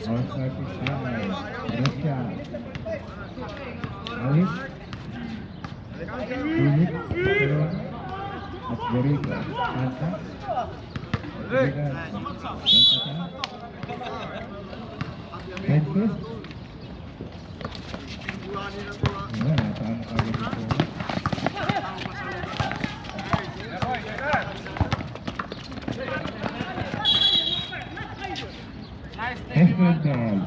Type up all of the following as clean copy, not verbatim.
All-starting time. Russia. Awit. Unit. Pero at Boricua. Santa. Bigat. Santa. Hentos. Wala, nataan na kagad ito. Esmeralda ball.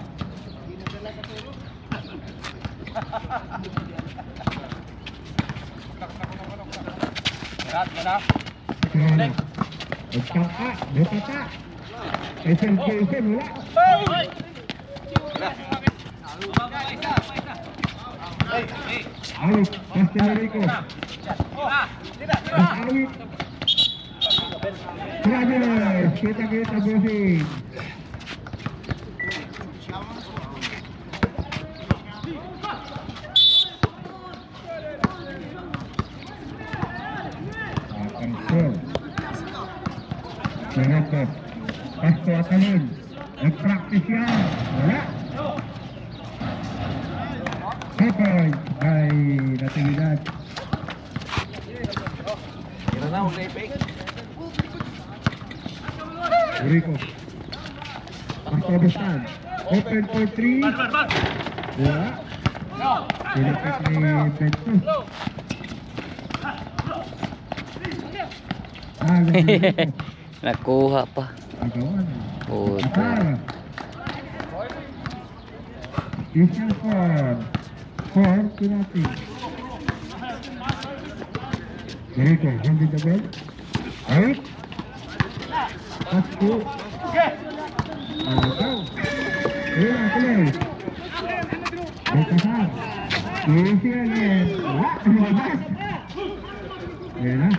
Corona. Nagtaka, nagtaka. SLK, wala. Awit, Castellarico. Awit. Travelers, kita-kita bossing. Control. Sengatot. Pasto Atalin. Nag-practice yan. Wala. Second by Natividad. Kira na, huwag na ipik. Rico. Pasto Bustan. Open for 3. Wala. Pinapit ni Bento. Nakuha pa. Puta. Isang form. Form, pinapit. Rico, handed the ball. Out. Pasko. Go. Wala, tuloy. Berkasar. Isi ulit. Wala, lumabas. Yan na.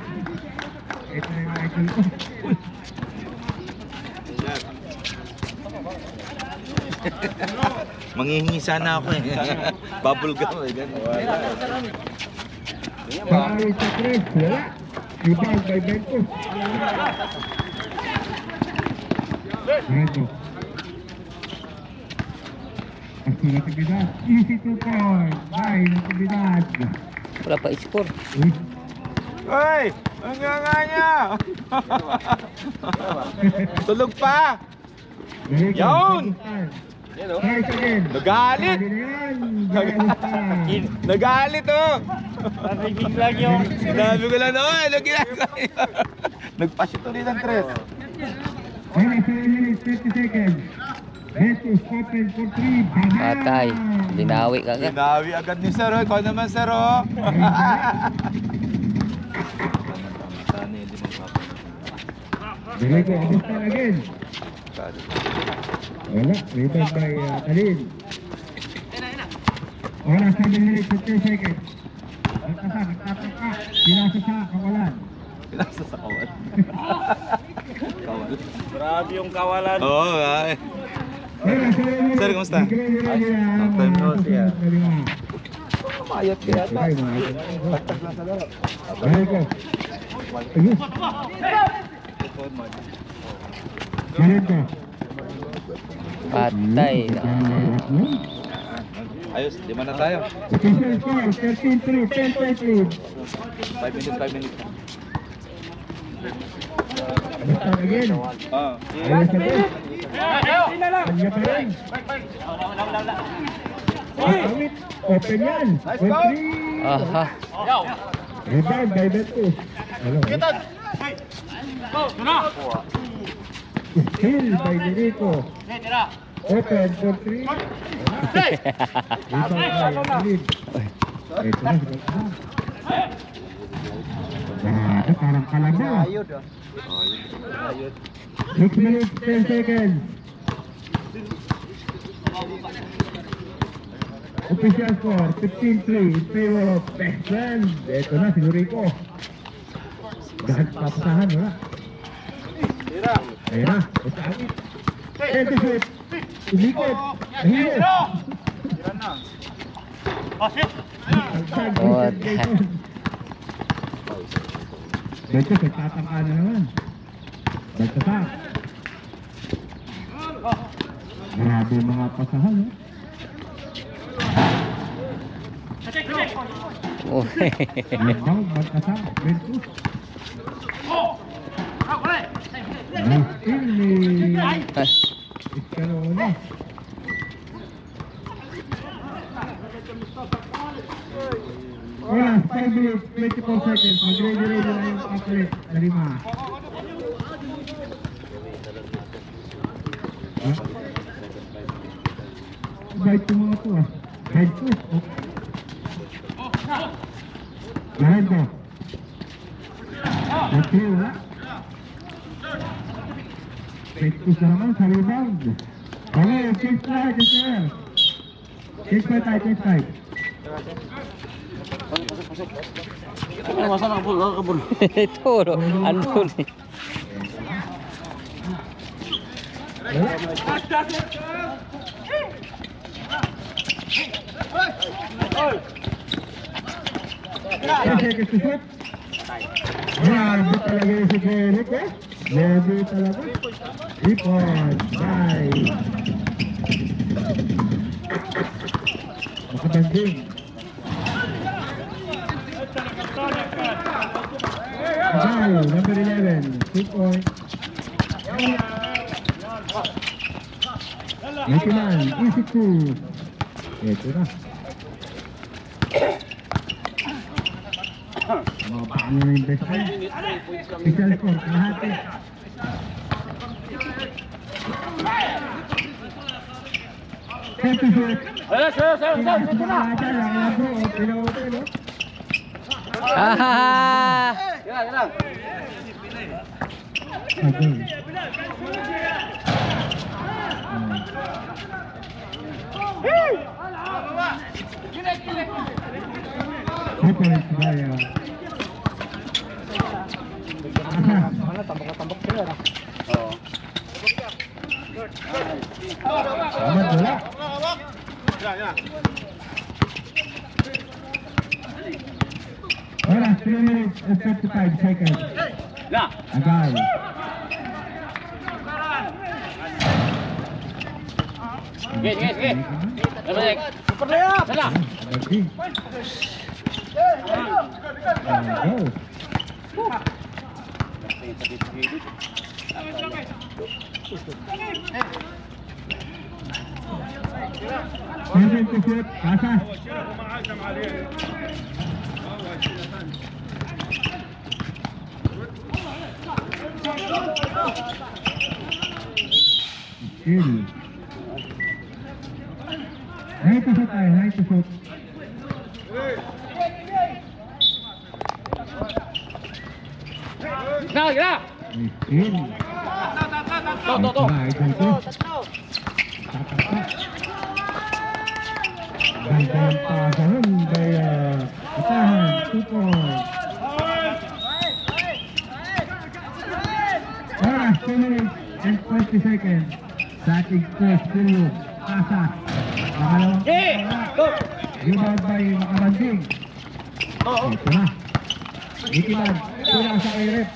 Ito na yung icon ko. Manghihingi sana ako eh. Bubble gum eh. Pangawit sa Chris. Wala. Rebound by Bento. Bento. Pasto Natividad. Easy 2 point. By Natividad. Wala pa score. Uy. Hoy! Ang nga niya! Tulog pa! Rico, Yun! Tries again. Nagalit! Nagalit oh! Narinig lang yung... Sinabi ko lang na, oh, ano ginagawa niyo? Nagpasit ulit ng tres. 7 minutes, 50 seconds. Ventus open for 3. Patay. Dinawi ka ka. Sinabi agad ni Sir, oh. Ikaw naman Sir, oh. Rico, Abustan again. Wala, rebound by Alin. Oras 7 minutes, 50 seconds. Nagkasa, nagtataka. Pinasa sa kawalan. Pinasa sa kawal. Kawal. Grabe yung kawalan. Oo, ay. Sir, kamusta? Long time no see, ah. Mayat kaya ito. Patag lang sa laro. Rico. Rico. Patay. Ayos, 5 na tayo. Official score, 13-3, 10-point lead. 5 minutes, 5 minutes. Abustan again. Ah. Ayos na po. Kanya pa rin. Awit, open yan. Nice On go. 3. Aha. Rebound by Ventus. Hello. Hill by Rico. Open for 3. Rebound by Alin. Ito na, ito parang kalanda. 6 minutes, 10 seconds. Official score, 15-3 in favor of Best Friend. Ito na, si Rico. Dahil papasahan, wala. Ayun na, ito awit. Anti-shoot. Ilikot. Nahilo. What? Dito, nagtatangka na naman. Nagtasa. Grabe mga pasahan, eh. Oh. Rebound, Balcasa, Ventus. Nice steal ni Escalona. Oras, 5 minutes, 24 seconds. Mag-ready-ready na yung papalit na 5. Bait yung mga to, ah. Head push, oh. Lahat ba? Okay, wala. Head push na naman sa rebound. Okay, change slide, change. Change slide tayo, change slide. Ito, andun eh. Seconds to shoot. Grabe talaga yung si Derek, eh. Grabe talaga. Ipon, bye. Makabanding. Agal, number 11, 2 point. Nakiman, easy 2. Ito na. Mga paano na yung best friend. Special score, kalahati. Set to shoot. Ah! Ahora, 3 minutes and 55 seconds. Agal. Super layup. Lagi. Go. Seven to shoot. Kasa. Skill. Right to shoot tayo. Right to shoot. Skill. Right to shoot. Ganda ang pasahan kaya atahan, 2 points. Oras, 2 minutes and 20 seconds. Dating first period, Kasa. Pangalawang pangalawa. Rebound by Makabanding. Ito na. Ikiman, tulang sa kay Rep.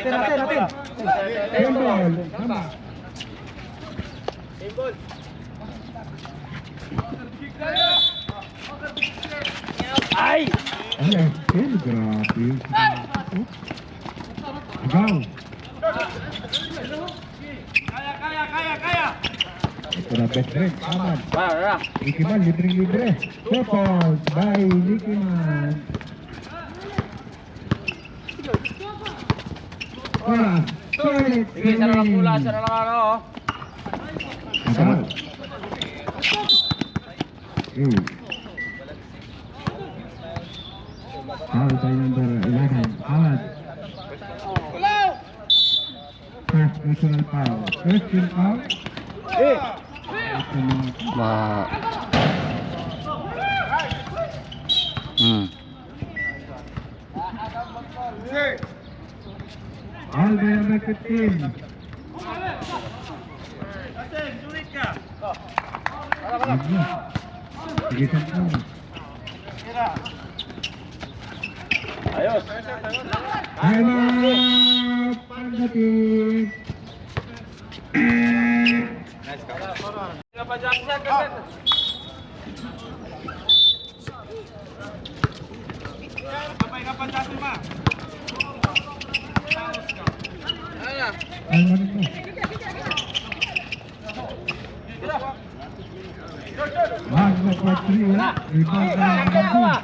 Natin. Game ball, tama. Ay! Ay, skill, grabe. Agaw. Kaya! Ito na best friend, Ahmad. Nicky Man, libre-libre. Support by Nicky Man. Oras, 2 minutes. Sige, sana lang pula, sana lang ano. Agaw. Foul by number 11, Ahmad. First national foul. First team foul. Ma... Foul by number 15. Sige, foul. Ayos. Time out! Pagdating! Ay, ano to? Magno for 3, wala. Rebound na ng Magno.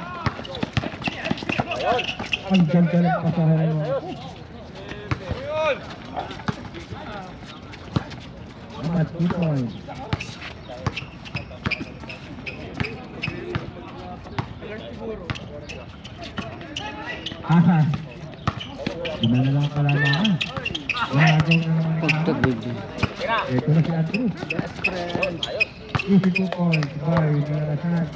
Ang ganda ng pasahan mo. At 2 points. Aha. Gina na lang kalamangan. Lagaw na naman. Pagtag, baby. Ito na si Andrew. Easy 2 points by Narasan.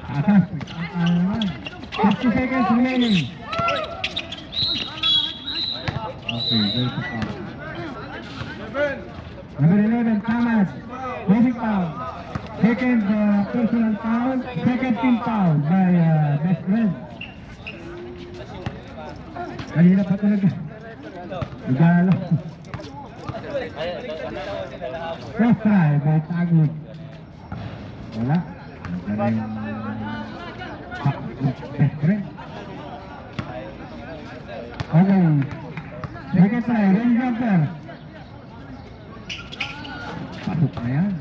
Atas. 50 seconds remaining. Okay, there's the foul. Number 11, Thomas. Basic foul. Second personal foul. Second team foul by best friend. Kanina pa talaga. Igalo. First try by Tagut. Wala. Wala yung best friend. Okay. Second try, rain jumper. Pasok na yan.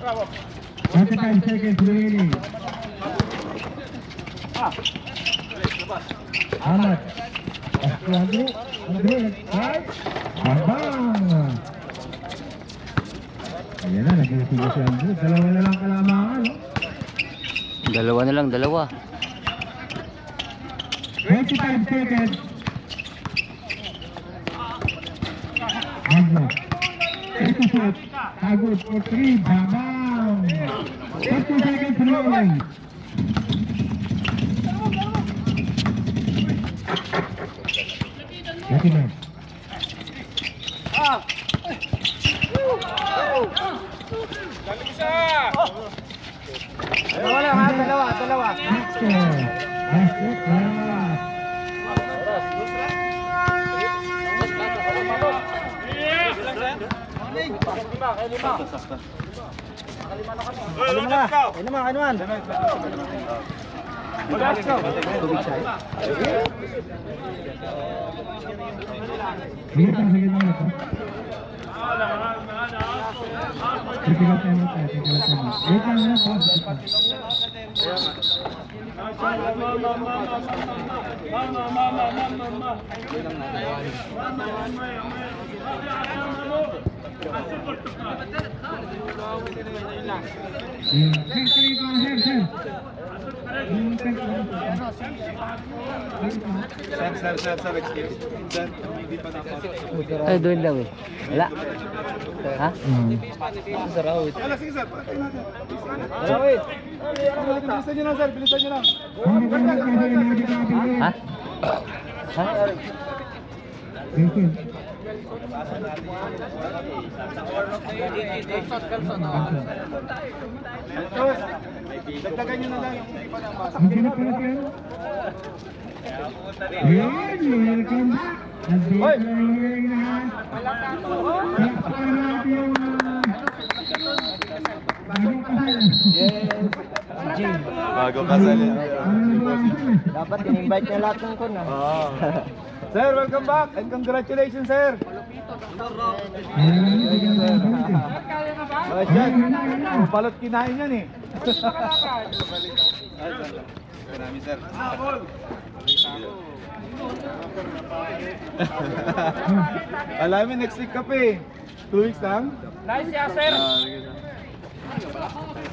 45 seconds remaining. Amat. Andrew. Right. Bang! Ayan na, nag-iisigo si Andrew. Dalawa na lang kalamangan, no? Dalawa na lang, dalawa. 25 seconds. Andrew. 30 shots. Tagot for 3. Bang! 30 seconds remaining. Laki na. Dalawa. Basket. Sige pa, sige na ito. Tigilan tayo mo tayo, tigilan tayo mo. Wait lang na po. Ay, doon daw eh. Wala. Ha? Ha? Ha? Dagdagan nyo na lang yung iba ng basa. Welcome back. Nandito na yung na. Sakpan natin yung bagong kasal. Bagong kasal yan. Dapat in-invite niya lahat ng kon. Sir, welcome back and congratulations, sir. Palot kinain yan eh. Marami, sir. Alam mo, next week ka pa eh. 2 weeks lang? Nice ya, sir.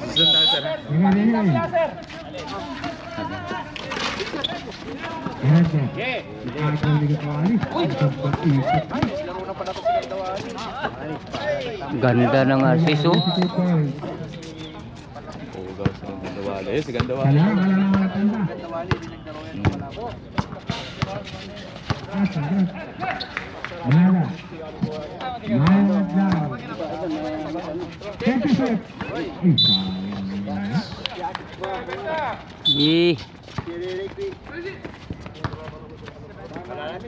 Susunod na, sir. Ganda ng assist oh. Pugaw sa Gandawali. Si Gandawali. shot. Ay, sayang naman. Ih, Balik.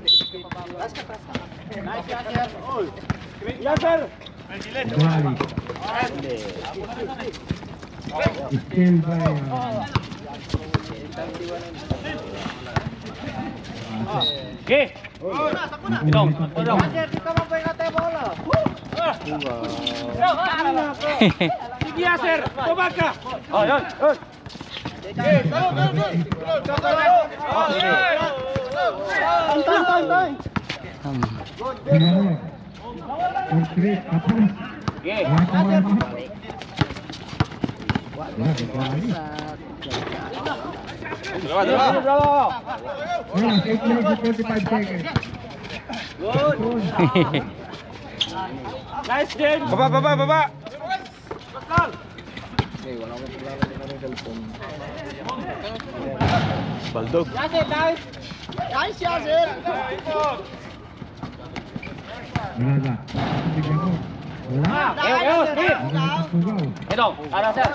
Still by Portrait tapos. Dalawa. 8 minutes and 45 seconds. Baba. Baldog. Wala. Tignan mo. Wala. Ito, Para sir.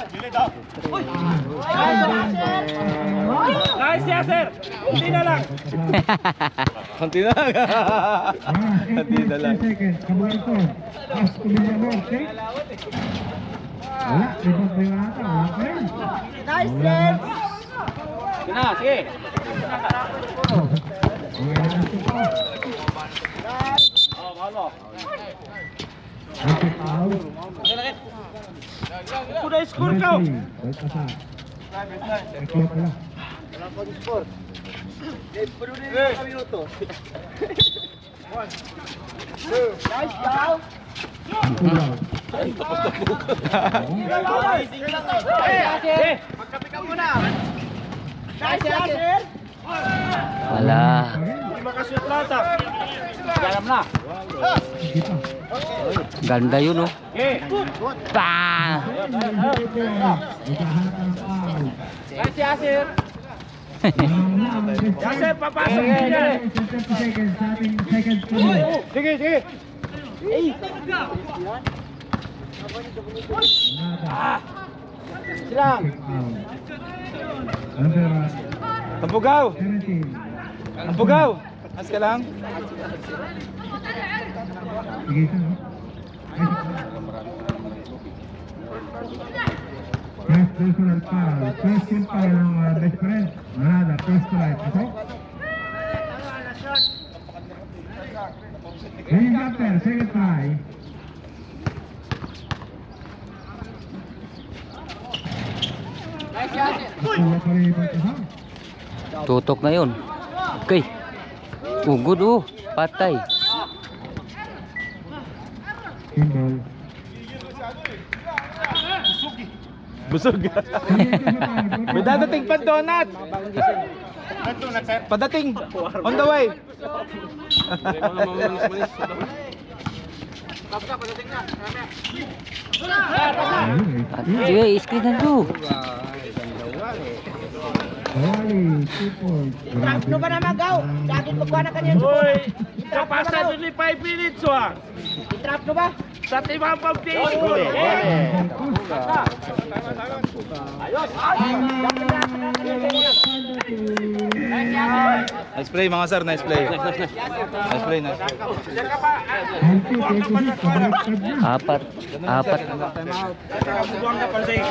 Nice ya sir. Hindi na lang. Konti na lang. Konti na lang. Kabuhay ko. Mas kumilya mo, okay? Wala. Ito ba yung ata? Wala pa rin. Nice sir. Kina, sige. Wala na ito pa. Okay, out. Kuda score ka. Balik ka sa. Ito pala. Pulau. wala. Hindi makashoot lata. Dalam na. Kita. Ganda yun, oh. Okay. Pa! Nice ya sir. Yasir, papasok din yan. 30 seconds sa ating second period. Sige. Silang. Number Tampugaw. 17. Tampugaw. Mas ka lang. Sige ito, no? First personal foul. First team foul ng best friend. Manada, first strike. Okay? Green jumper, second try. Kuha pa rin ibang kasam. Tutok na yun. Okay. Ugod, oh. Patay. Kimball. Busog. May dadating pa donut. Padating. On the way. Sige, screen na to. Holy, 2 points. Ano ba na magaw? Daging magkuha na kanyan. Uy, kapasa dun ni 5 minutes wa. I-trap no ba? Sa timang pag-face. Nice play mga sir, nice play. Nice play. Apat. Buang ka pa siya.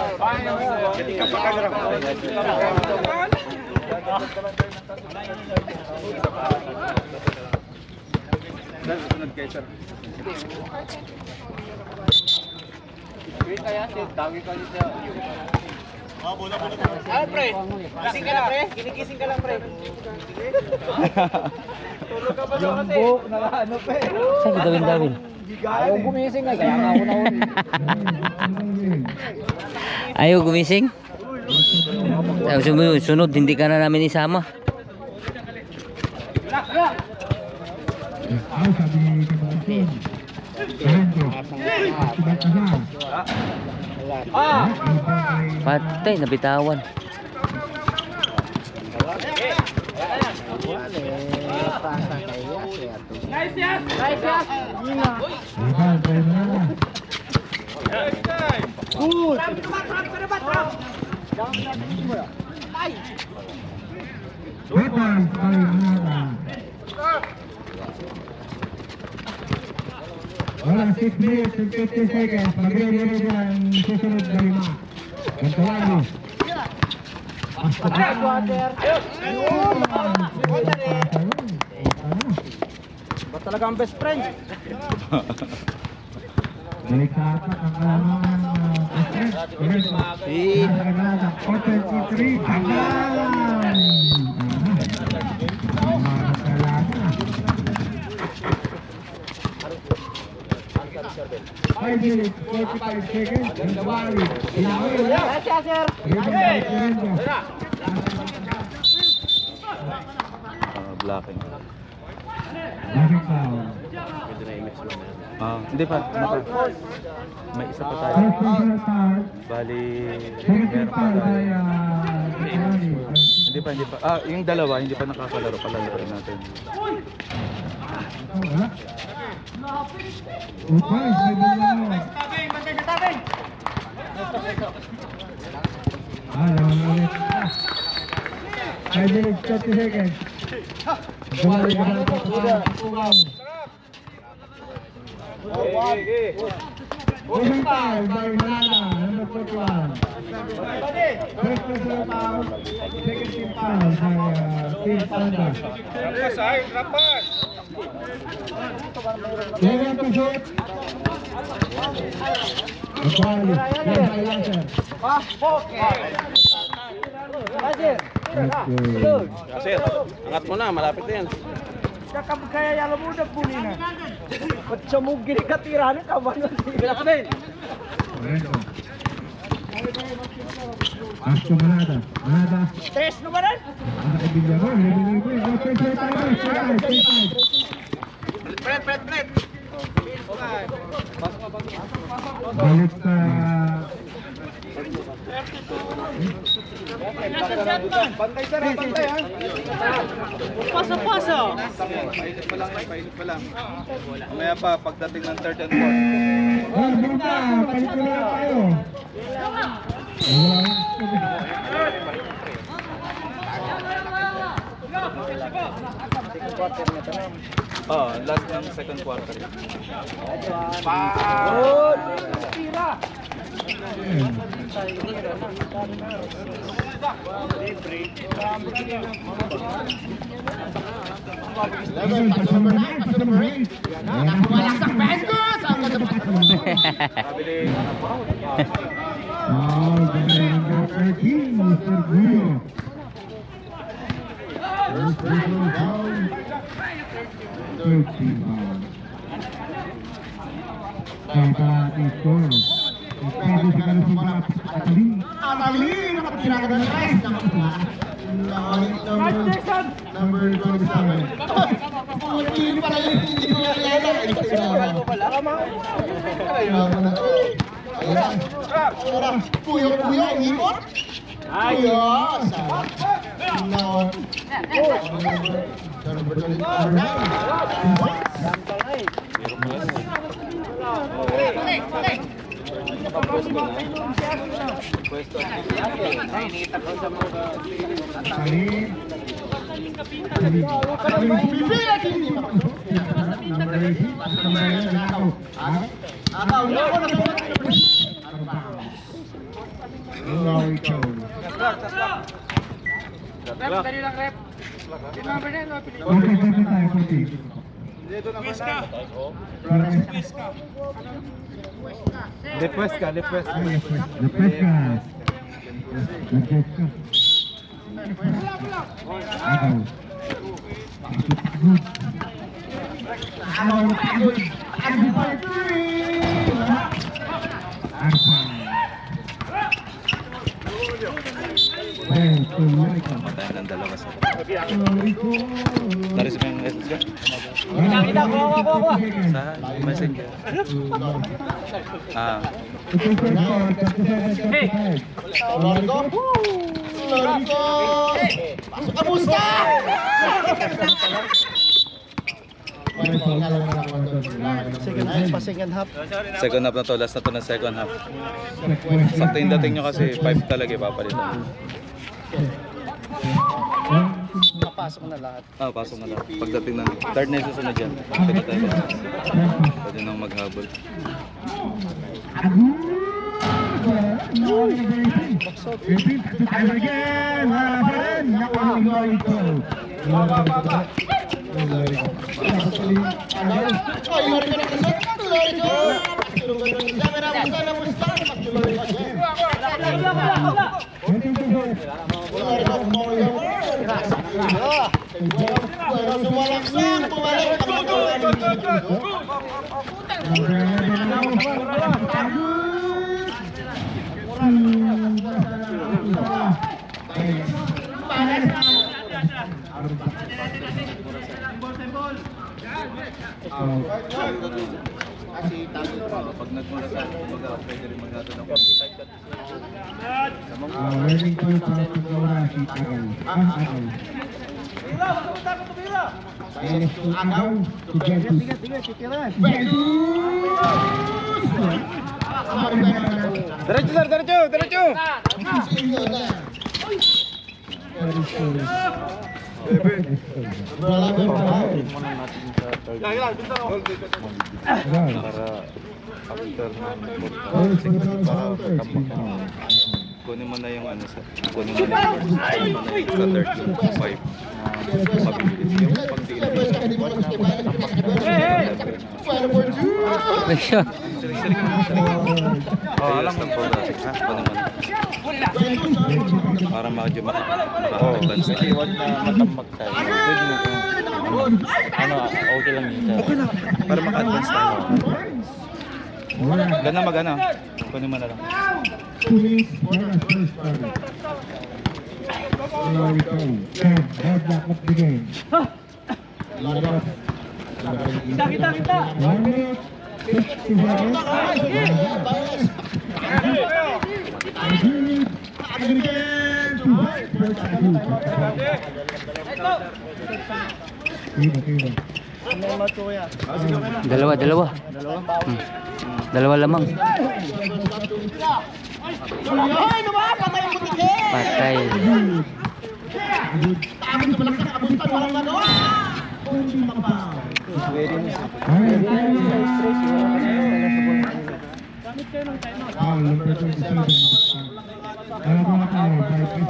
Jadi ka pa kagrang. Ay, pre. Gising ka lang, pre. Ginising ka lang, pre. Tulog ka pa sa kasi. Saan ka dawin? Ayaw gumising nga. Kaya nga ako na uli. Ayaw gumising? Sunod, hindi ka na namin isama. Ay, sabi ni Kabasin. Karanto. Akibat ka na. Patay, nabitawan. Nice yan. Rebound by Manada. Rebound by Manada. Wala, 6 minutes and 50 seconds. Magre-ready ang susunod na 5. Gantawali. Ba talaga ang best friend? Balik sa apat ang kalamangan best friend. Nasa Manada, 4:23. Tagalan! Five minutes, 45 seconds. Gantawali. Blocking. Bakit foul? Hindi pa. May isa pa tayo. First personal foul. Bali, Second meron pa foul by tayo. Giovanni. Hindi pa. Yung dalawa, hindi pa nakakalaro. Palaro rin natin. Wala. Upay, may dalawa. Naman ulit. 5 minutes, 30 seconds. Gawali ka lang po. Moving foul by Manada, number 41. First personal foul, second team foul by Team Panda. Kailan to shoot? Magpali, kaya by Lancer. Kasi, angat mo na, malapit na yan. Kaya yalo mo na puli na. Ba't siya mo ginikatira na kaban? Bilak din. Correcto. Pasto Manada. Manada. Tres na ba rin? Ang kaibigan mo, libre-libre. Okay, say timer. Say 5. Balik sa... Bantay sir, bantay ha. Pasa-pasa. Painit pa lang. Mamaya pa, pagdating ng third and fourth. Oh, bunta. Palit ko na lang tayo. Last ng second quarter. Number 27. Depuesca. Patayin ng dalawa sa... Narisip yung message ka? Kita ko. Sa messenger. Second half. Second half na to, last na to ng second half. Sakto yung dating nyo kasi 5 talaga papalitan. Napasok na lahat. Pasok na lang. Pagdating ng third na yung susunod yan. Pwede tayo. Pwede nang maghabol. Pag nagmula sa pwede rin maghato ng 45 cut. Learning to para paggawa si Agal. Agal. Alas to Agal to Gentus. Diretso sir, diretso, diretso! Kunin mo na yung ano sir. Kunin mo na yung sa 13.5. Mabilis yung pagtiilan. Action. Alam ng progressive ha? Kunin mo na. Para medyo maka-advance na. Iwan na matambak tayo. Pwede mo kung ano, okay lang yun. Okay lang. Para maka-advance tayo. Ganda mag-ano. Kunin mo na lang. Police para first target. Here we go. Head back of the game. Kita. 1 minute, 60 seconds. Again to fight for Taguig. Tiba. Dalawa. Dalawa lamang. Patay.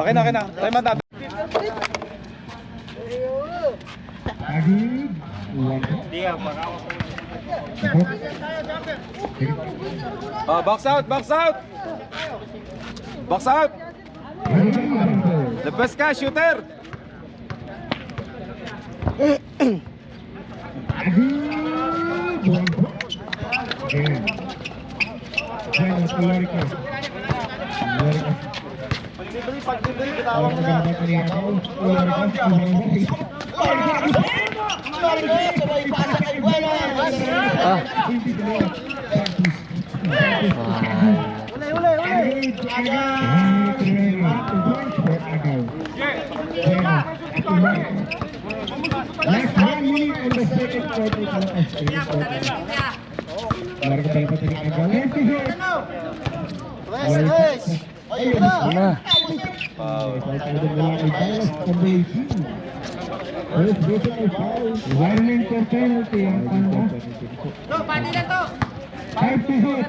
Okay na. Time out natin. Box out! The best ka, shooter! Last 1 minute on the second quarter. Warning for penalty ang pangwa. 5 to hit.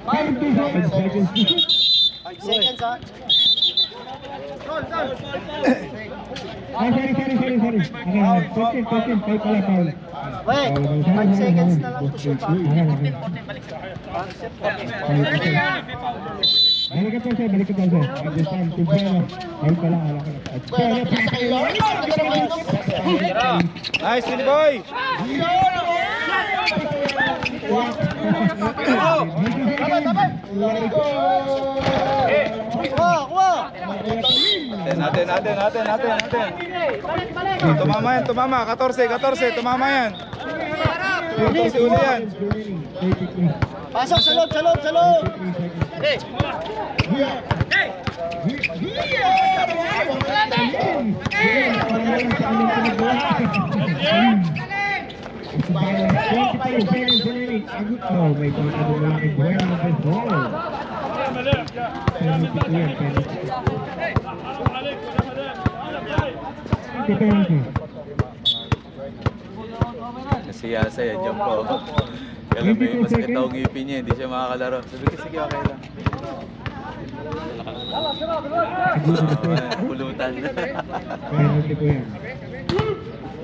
5 to hit. Seconds ha. Sorry. Okay, 14. Kay pala foul. Wait, 5 seconds na lang to shoot ha. Balik ka pa sir. At this time, Tubero. Foul pala, ala ka na. Nice, Billy Boy! Natin. Tumama. 14, tumama yan. 14 uli yan. Pasok sa loob. 25 seconds remaining. Oh, may pagkakabong na lang yung buhay ng baseball. Penalty po yan, penalty. Penalty. Kasi yasa yan, jump ko. Kaya lang may masakit daw ang ngipin niya, hindi siya makakalaro. Sabi ko, sige, okay lang. Pulutan. Penalty po yan.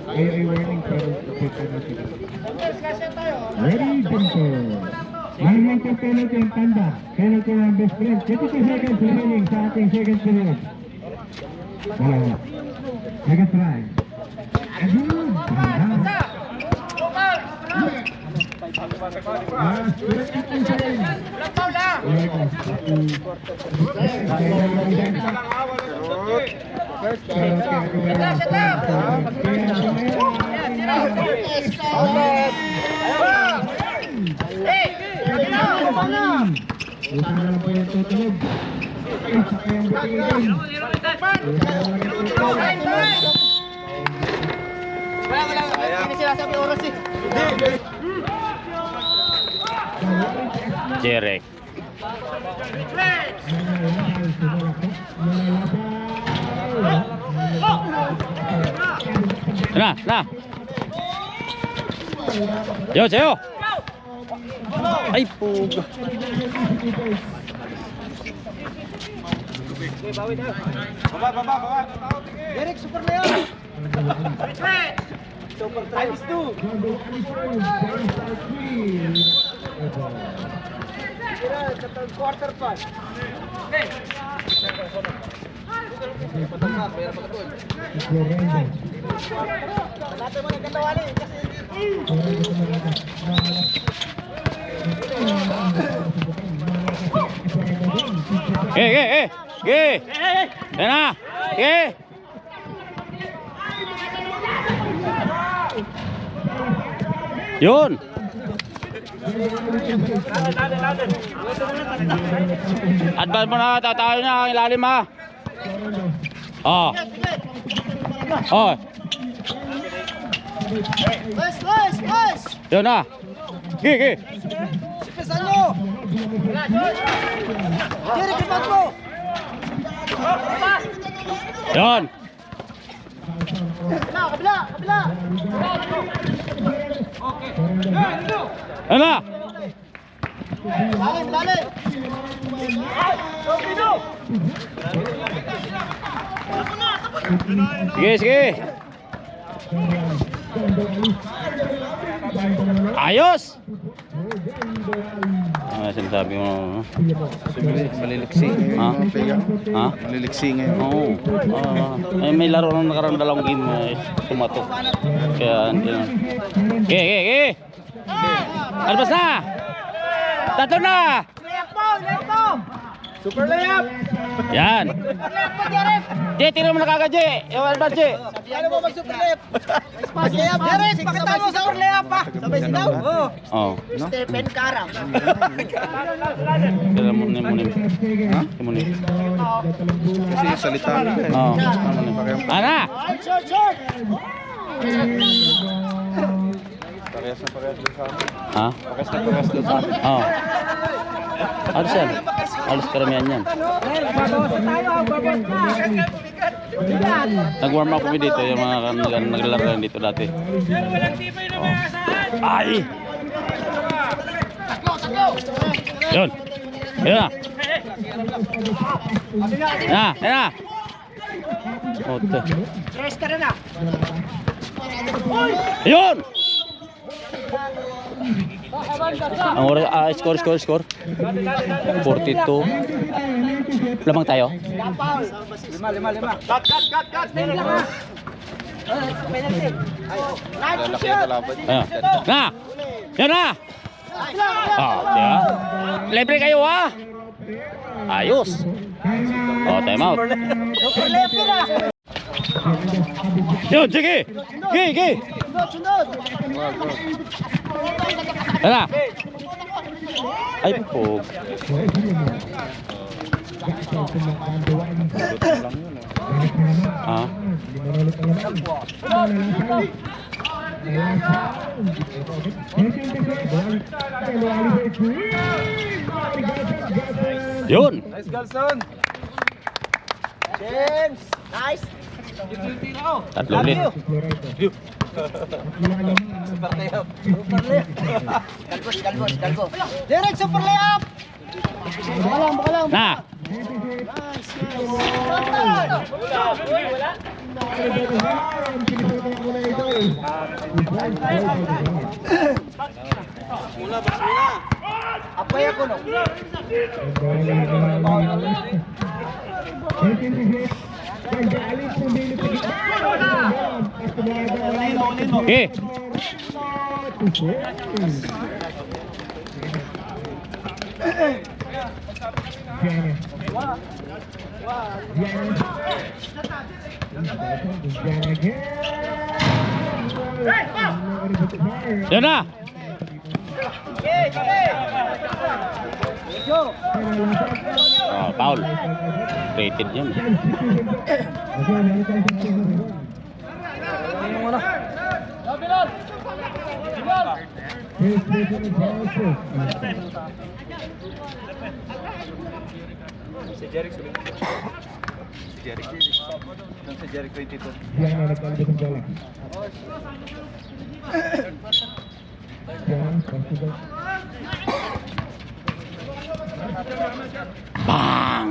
Ay warning pero penalty. Ready, Jimpo. Mahal po penalty ang tanda. Penalty ng best friend. 22 seconds remaining sa ating second period. Dalawa. Second try. Ayun! Tanda. Jerek. Na. Yo, Seo. Ay, puga. Derek, super na yan! Super times 2! Quarter pa. Natin mo nagkatawali kasi Yan na. Yun. Advance mo na, tatalo na ang ilalim ha. Oh. Guys! Yun na. Ge. Sipisan nyo! Derek, ipat mo! Yun. Kabila! Ano na? Lalim! Sige. Ayos! Sinasabi mo. Maliliksi. Ha? Ha? Maliliksi ngayon. Oo. May laro nung nakarang dalawang game tumato. Kaya hindi na. Ge. Albas na! Tato na! Super layup! Yan. Je, tira mo na kagad, Je. Yung albas, Je. Ano mo mag-super layup? Layup, Derek! Pakita mo super layup pa! Sabay sinaw? Oo. Stephen Karam. Tira mo na muna. Ha? Muna. Kasi salita nila eh. Oo. Ana! Short! Parehas na parehas doon sa amin. Ha? Parehas doon sa amin. Oo. Alis yan. Alis karamihan yan. Nag-warm up kami dito. Yung mga naglalaro lang dito dati. Ay! Yun! Yun na! Yan na! Oto. Tres ka rin ah! Yun! Ang oras, score. 42. Lamang tayo. Lima. Cut! Stay lang ha! Penalty! Nice shot! Ayan. Na! Yan na! Diba? Libre kayo ha! Ayos! Time out. Super layup ka na! Yun, sige! Ge! Sunod! Yan na! Ay, pog. Ha? Yun. Nice, Galson. James! Nice! Tatlo ulit. Super layup. Kalbo. Direct super layup! Bakalang. Na. Apay ako no. Okay. Yan na. Oh, foul. Rated yan. Si Jeric sulit. Si Jeric. Doon si Jeric 22. Bang!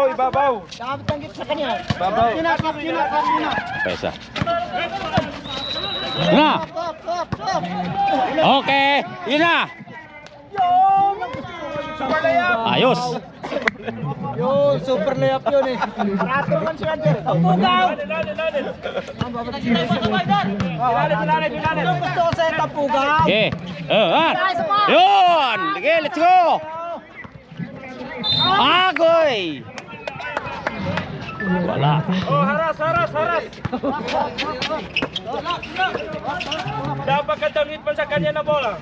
Ibabaw. Dapat tanggit sa kanya. Ibabaw. Pinakap. Pesa. Na. Stop. Okay. Yun na. Ayos. Yo, super layup yun eh. Parato man siya dyan. Tapugaw! Anong gusto ko sa'yo, tapugaw? Okay. Yun. Okay, let's go. Agoy. Wala. Haras. Dapat ka damit pa sa kanya na bola.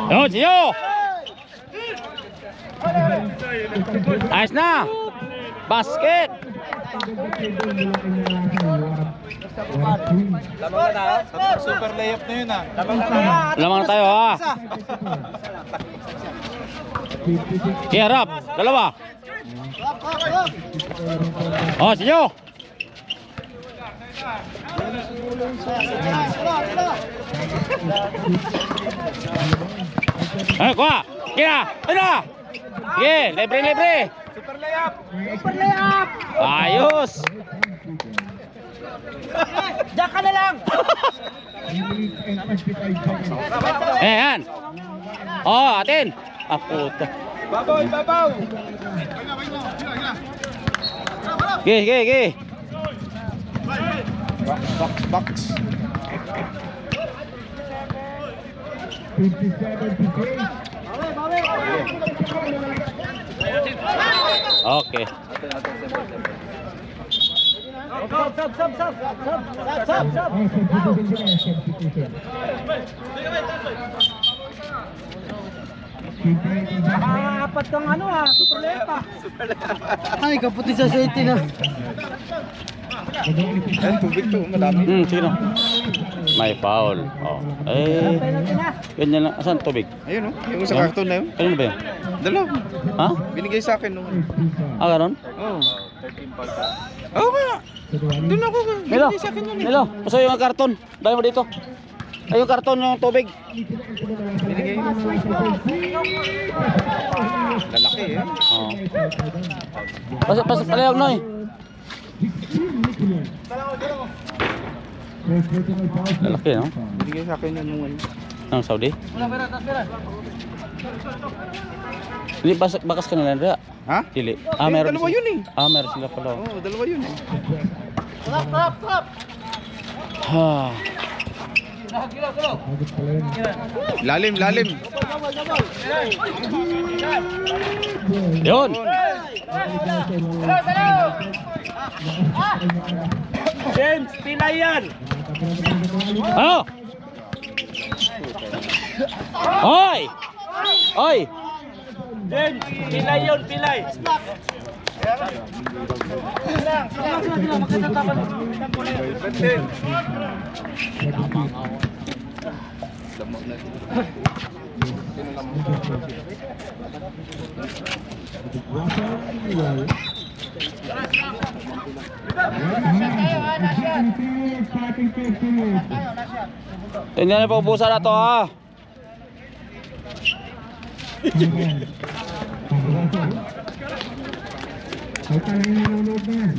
Yun, siyo. Ayos na. Basket. Lamang na tayo. Super layup na yun ah. Lamang na tayo ha. Okay, harap. Dalawa. Oh, siyo. Kuha. Kira. Ano? Sige, libre. Super layup. Ayos. Diyan ka na lang! Yan. Oh, atin. Ah, puta. Ibabaw. Sige. Box. 57-58. Okay. Sab! Apat kang ano ha, super layup ha. Ay, kaputi sa safety na. Yan, tubig to. Madami. Sige na. May foul. Oh. Ganyan lang. Asan tubig? Ayun oh. Yung sa karton na yun. Ano ba yun? Dalaw. Ha? Binigay sa akin nung. Ah, ganon? Oo. Oo nga. Doon ako nga. Milo, Binigay sa akin yun. Milo, gusto yung karton. Dali mo dito. Ay, yung karton yung tubig. Binigay yun. Lalaki eh. Oo. Palayag na eh. Lalaki, no? Binigay sa akin yun nung ano. Ng Saudi? Hindi, bakas ka nila, Andrea. Ha? Dili. Ah, meron dalawa sila. yun eh. Ah, meron sila pala. Oo, dalawa yun eh. Ha. Lalim. Yun. James, pilay yan. Ano? Hoy! Hoy! James, pilay yun, pilay. Tingnan na paubusan na to ha. Ay, talagang nanonood na yan.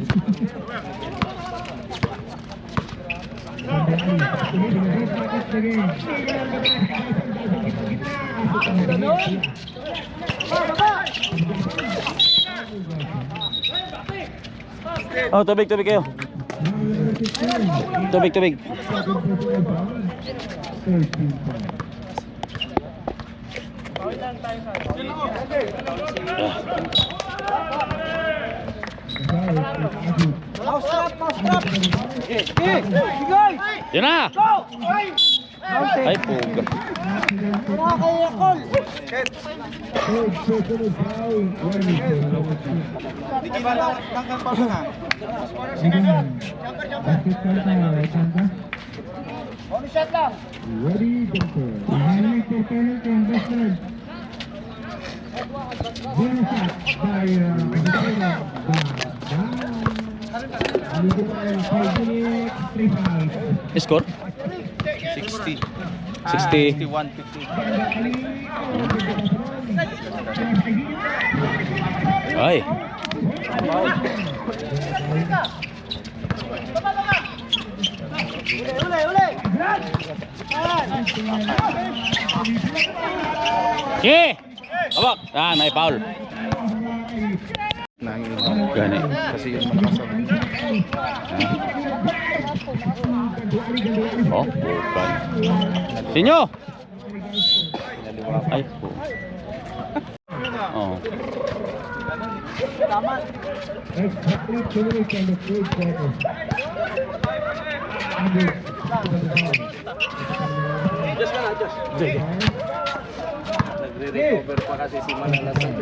Oh, tubig kayo. Tubig. Yan na! Ay, puga. Ready, jumper. Behind the penalty investment. One shot by Score? 60. 60. 51, 50. Ay. Eh! Abak! Ah, may foul. Gani. Kasi yung malakas ang Oh, bukan. Sinyo! Ay, po. Oh. Nagre-recover pa kasi si Manalasan.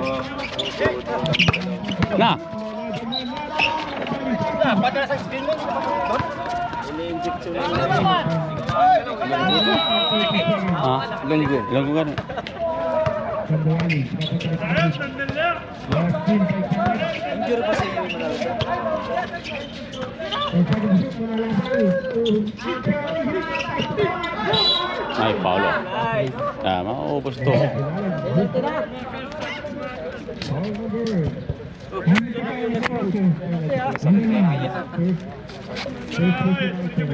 Na! Padala sa screen mo. Ini-injection na Ah, lunggo. Lunggo kan. injure pa si Manalasan. Ay, Paulo. Tama, ubos to.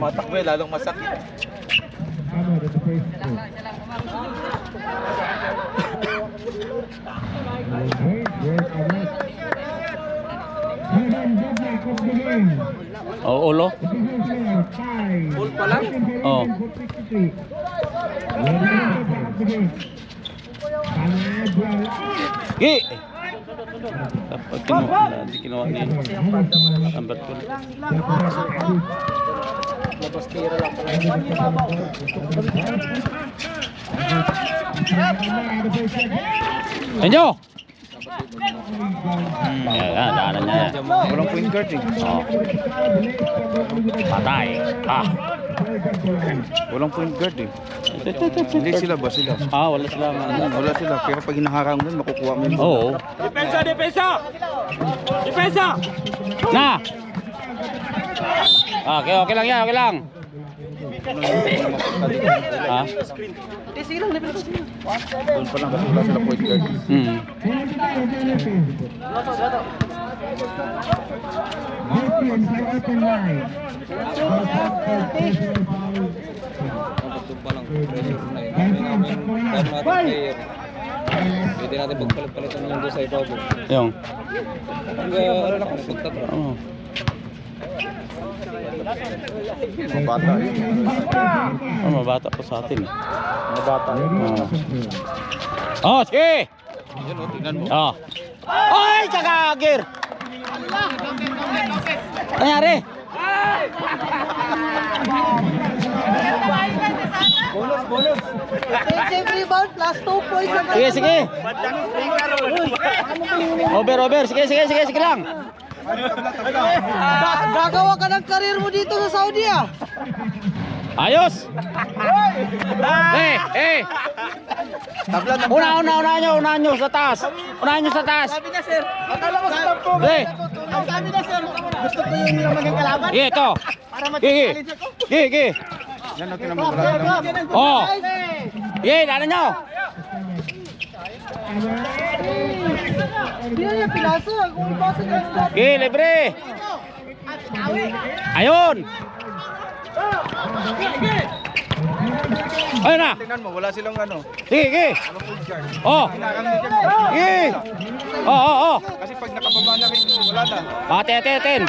matakbo eh, lalong masakit. Oh, ulo. Full pa lang? Oh. Gi! Dapat kinuha ni Amber ko. Labas tira lang pala. Enyo! Yan, daanan niya yan. Walang point guard eh. Oh. Patay. Ah. Walang point guard eh. Hindi sila ba sila? Ah, wala sila. Wala sila. Kaya pag hinaharang doon, makukuha mo yun. Oo. Depensa! Na! Ah, okay lang yan, okay lang. Ha? Doon pa lang kasi wala sila point guard. Hmm. Pwede natin pagpalit-palitan yung doon sa ibabaw. Yung. Ano na kung pagtatro? Oh. Mga bata yun. Oh, mabata po sa atin. Mga bata yun. Oh, sige! Yan o, tingnan mo. Oh. Ay, kagagir! Nangyari? Bonus! Defensive rebound plus 2 points. Sige, sige. Over. Sige lang. Gagawa ka ng karir mo dito sa Saudi ah. Ayos. Unahan nyo sa taas. Sabi na sir. Akala ko sa tampo. Ang sabi na sir. Gusto ko yung maging kalaban. Sige, ito. Para mag-challenge ako. Sige. Oh. Sige, dala nyo. Hindi na niya pinasa. Kung ipasa niya sa Sige, libre. Ayun. Ayun na. Tingnan mo, wala silang ano. Sige. Oh. Sige. Oh. Kasi pag nakababa na rin, wala na. Atin.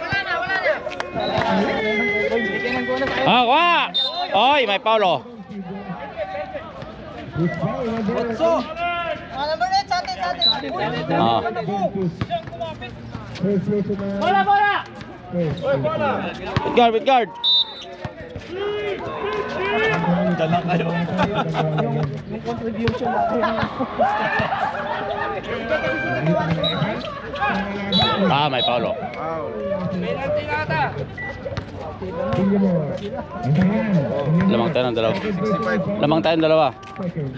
Kuha. Oy, may Paulo. Ano ba rin? Sa atin. Bola! With guard. May Paulo. Lamang tayo ng dalawa. 65.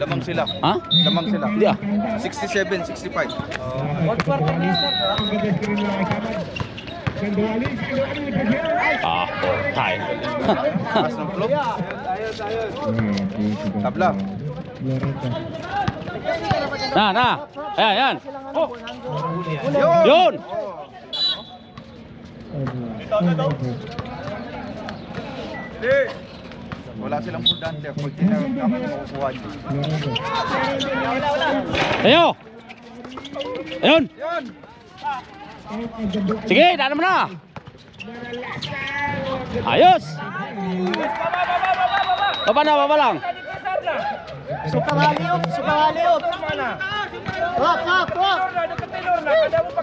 Lamang sila. Ha? Lamang sila. Hindi ah. 67, 65. Tayo. Taas ng flow. Tabla. Na. Ayan. Yun. Wala silang pundante. Pag tinakaman mo kukuha niyo. Ayo. Ayun. Sige, dala mo na. Ayos. Baba lang. Supangaliop. Rock.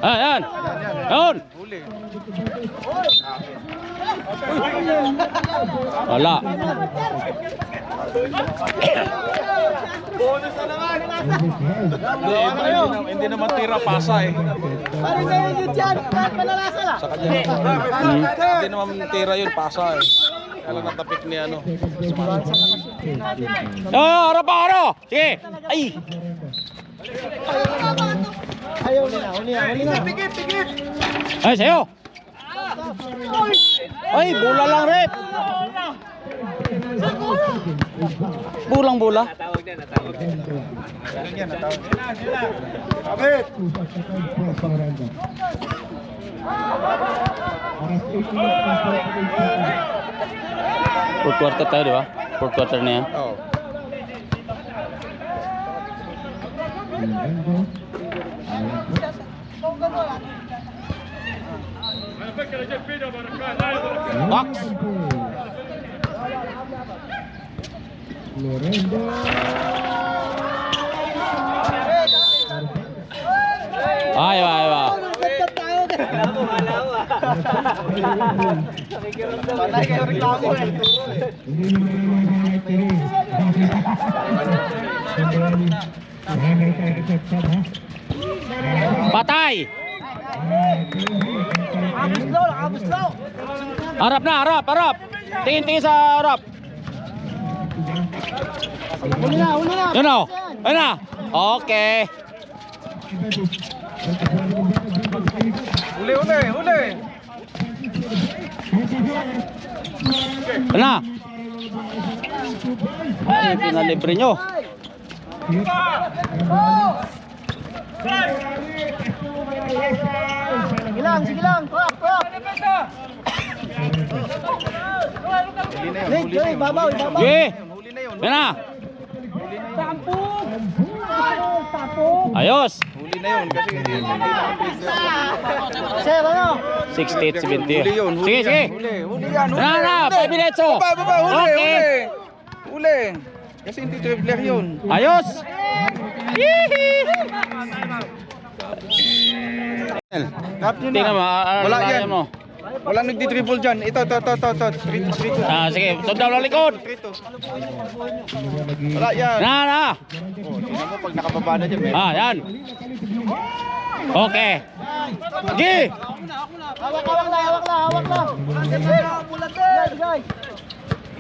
Ayan. Ayun. Huli. Wala. Hindi naman tira pasa eh. Parang kayo yun dyan. Panalasa lang. Sa kanya. Hindi naman tira yun pasa eh. Alam na tapik ni ano. Harap. Sige. Ay. Ayaw nila. Huli na. Pikit. Ay, sa'yo. Ay, bola lang, Rep. Bola. Ganyan na tawag. Kapit! Fourth quarter tayo, di ba? Fourth quarter na yan. Oo. Box. Lorenzo. Ay. Patay kayo reklamo eh. Hindi naman mga Patay. Abos low. Harap. Tingin sa harap. Huli na. Yun o. Ayun na. Okay. Huli. Ayun na. Ay, pinalibre nyo. Sige lang. Rock. Hey, babaw. Sige. Huli na yun. Ayun na. Ayos. Huli na yun kasi hindi naman Sir, ano? 68-70. Huli yun. Sige. Huli yan. Na, 5 minutes oh. Baba, Okay. Huli. Kasi hindi tripler yun. Ayos. Tap nyo na. Tingnan mo, Wala yan. mo. Walang nagdi-dribble dyan. Ito. Trito. Ah, sige, sundaw lang likod. Wala yan. Na. Oh, tingnan mo pag nakababa na dyan. Ah, yan. Okay. Gi. Hawak lang.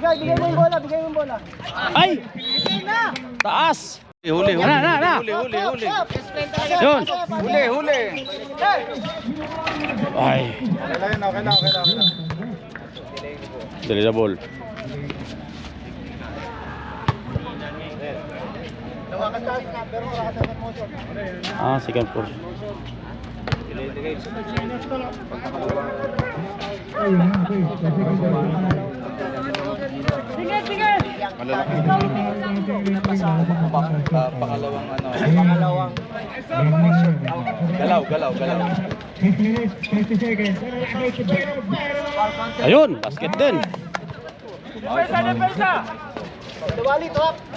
Bigay mo yung bola. Ay! Taas. Huli. Na. Huli. Yun. Huli. Ay. Okay na. Dali na ball. Ah, second floor. Pangalawang Galaw. 6 minutes, 30 seconds. Ayun, basket din.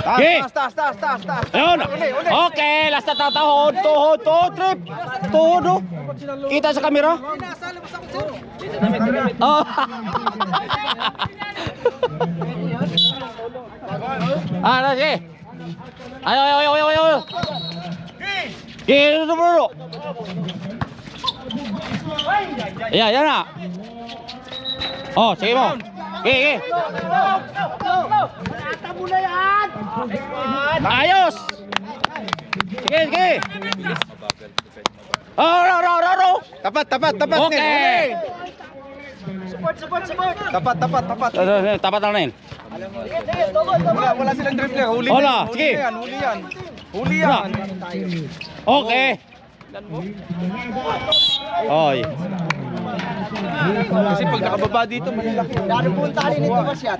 Okay. Taas. Ayun. Okay, last na tatahod. Tuhod, trip. Tuhod, oh. Kita sa kamera? Oh. Sige. Ayo. Gino bro. Yan na. Oh, sige mo. Okay. Ayos. Sige. Oh, ro. Tapat. Okay. Support. Tapat. Tapat na rin. Wala silang dribbler. Huli Wala, yan. sige. Huli yan. Okay. Oy. Kasi pag nakababa dito, malalaki. Dari punta rin ito masyat.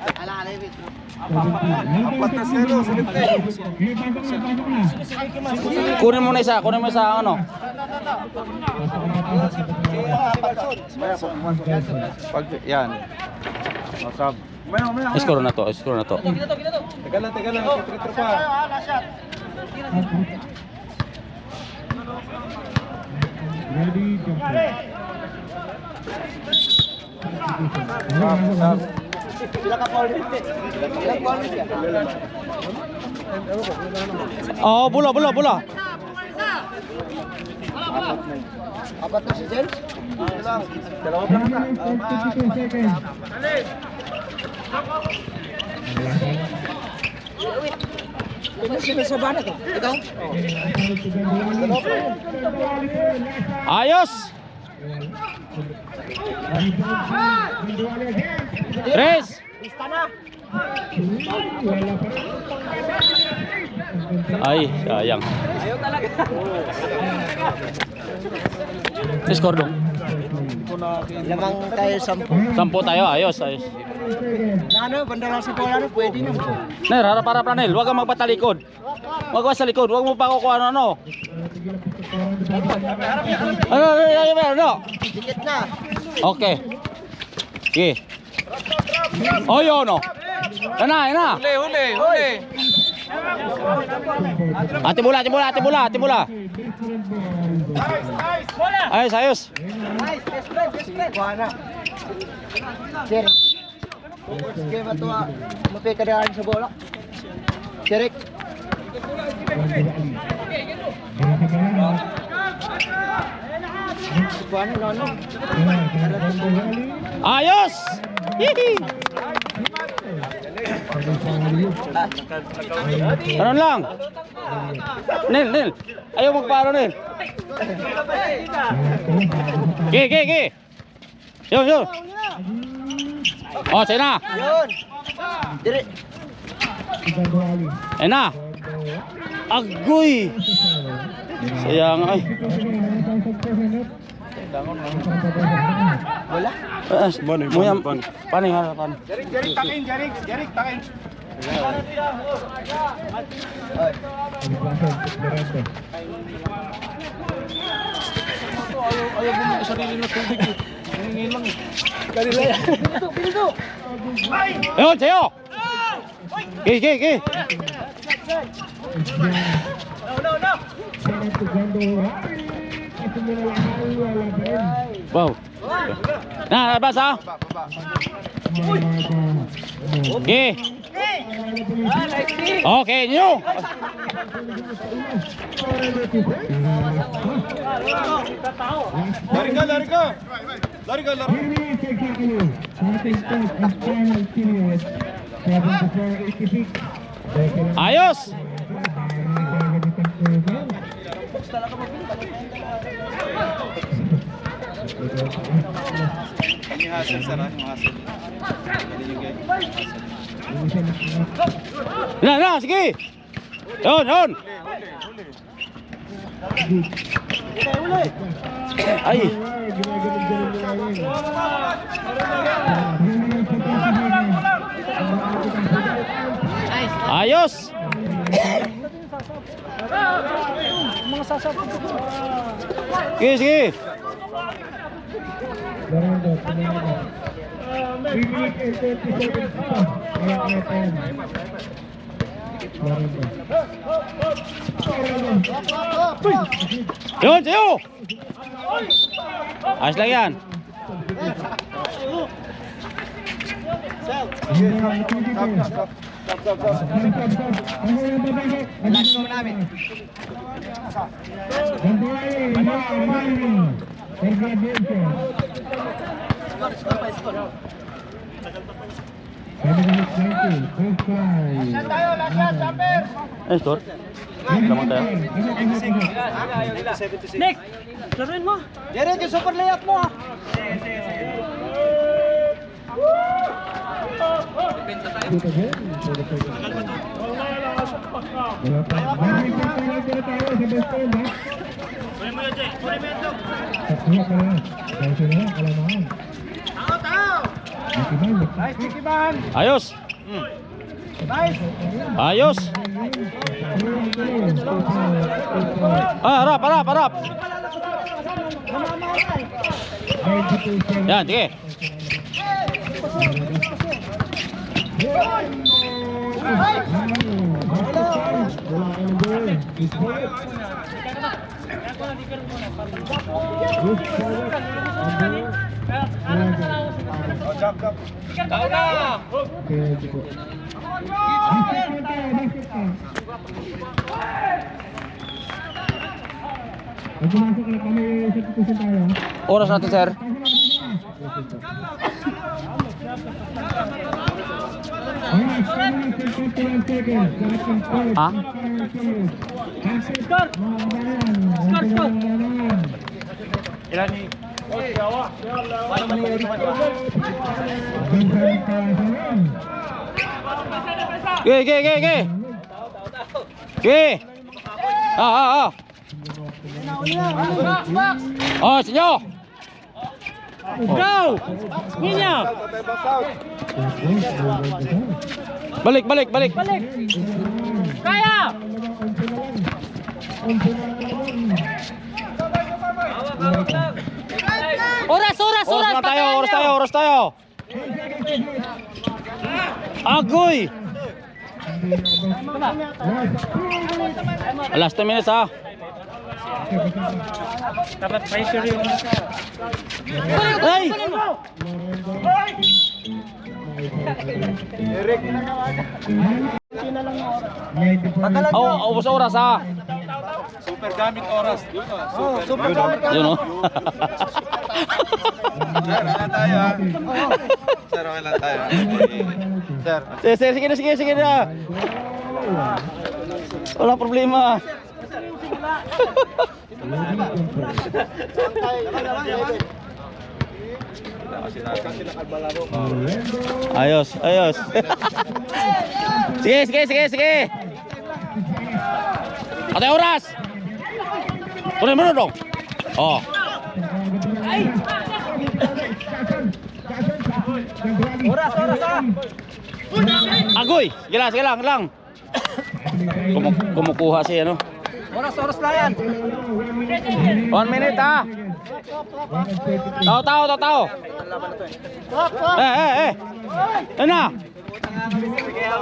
Kunin mo na isa, ano. Pag yan. Masab. Score na to. Teka lang. Trito pa. Ready, jump. Sila ka foul dito. Oh, bola. Apat na si James? Dalawa pa na. 52 seconds. Sino sa bana to? Ikaw? Ayos. Tres. Lista na. Ay, sayang. Ayaw talaga. Score dong. Lamang tayo 10. 10 tayo, ayos. Na ano, banda lang sa bola no, pwede na. Ner, harap Ranel, huwag kang magpatalikod. Huwag ka sa likod, huwag mo pa kukuha ano. Ano? Dikit na. Okay. Sige. Oh, yun, oh. Yan na. Huli. Ate bola. Ayos. Nice, best friend. Kuha na. Derek. Sige, matuwa. Mapika daan sa bola. Derek. Kuha na, no. Ayos! Hihi! Ano lang? Nil. Ayaw magparo, Nil. Ge. Yun. Oh, sige na. Yun. Derek. Ayun na. Agoy! Sayang ay. Wala. Muyam. Paning harapan. Jarik, takin. Ayaw mo sarili na tubig. Hingin lang. Kanila yan. Pinito. Ayun, sayo! Ge. Wow. Na, labas ha. Okay. Okay, nyo. Lari ka, lari ka! Lari ka, lari! Ayos. Ano yung hassle, sir? Ano yung hassle? Ano yung game? Na, sige. Yun. Ay. Ayos. Sige. Yun, sa'yo. Ayos lang yan. Eh, score. Lamang tayo. Nick, laruin mo. Derek, yung super layup mo ah. Ayos. Ayos. Harap. Yan, sige. Oras natin, sir. Ha? Ilan ni? Ge. Oh, senyo. Go! Ninya! Balik. Kaya! Oras tayo. Agoy. Last 2 minutes ha. Dapat pressure yung... Hey! Ubos oras ha. Super gamit oras. Yun o. Super gamit ka. Yun o. Sir, wala tayo ha. Sir, wala tayo ha. Sir. Sige na. Wala problema. Ayos. Sige. Atay oras. Tuloy mo dong. Oh. Oras. Agoy. Sige lang. Kumukuha siya no. Oras lang yan. 1 minute ha. Tao. Eh. Yan na.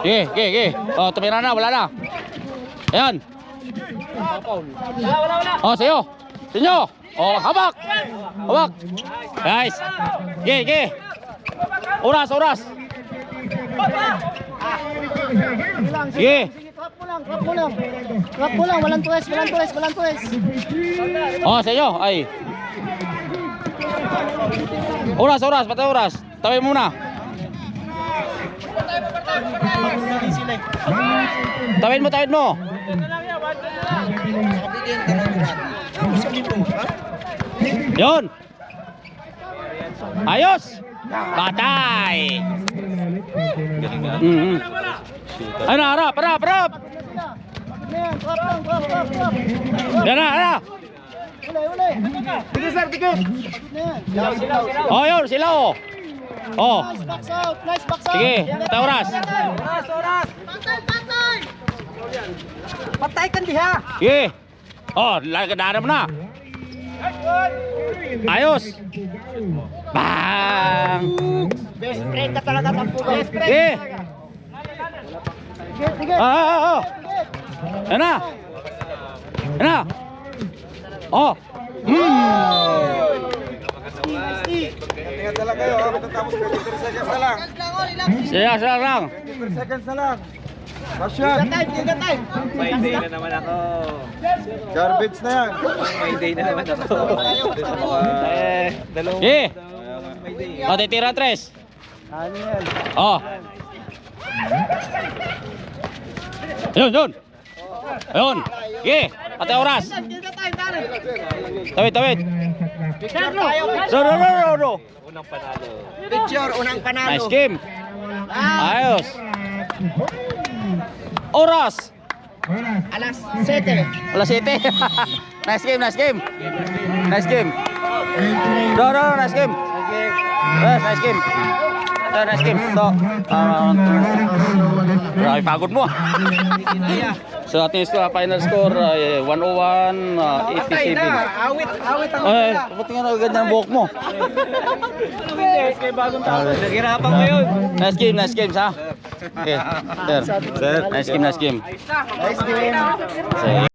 Sige. Oh, tumira na, wala na. Ayan. Wala. Oh, sa'yo. Oh, habak. Habak. Guys. Ge. Oras. Ge. Trap mo lang, walang tuwes. Oh, sa inyo. Ay. Oras, patay oras. Tawin muna. Tawin mo. Yun. Ayos. Patay. Ano, harap. Yan na. Sige sir, tigil. Oh, yun, sila oh. Oh. Nice box out. Sige, patay oras. Patay kan diha. Sige. Oh, lagadaran mo na. Ayos. Bang. Best friend ka talaga tampugan. Sige. Tigil. Oh. Yan na. Oh. Ingat talaga kayo, matatapos 23 seconds na lang. Sila lang. 23 seconds na lang. Pasyan. Giga time. May day na naman ako. Garbage na yan. May day na naman ako. Dalawang Sige. may day. Oh, titira 3. Ano yan? Oh. Yun. Sige, patay oras. Giga time, Darren. Tawid. No. Unang panalo. Picture, unang panalo. Nice game. Ayos. Oras. Alas 7. Alas 7. Nice game. Nice game. Nice game. Yes, nice game. So, grabe pagod mo. So, ating final score, 101-87. Awit ang Ay, ba't nga na ganyan ang buhok mo? Naghirapan ko yun. Nice game, ha? Okay, sir. Nice game. Nice game. So,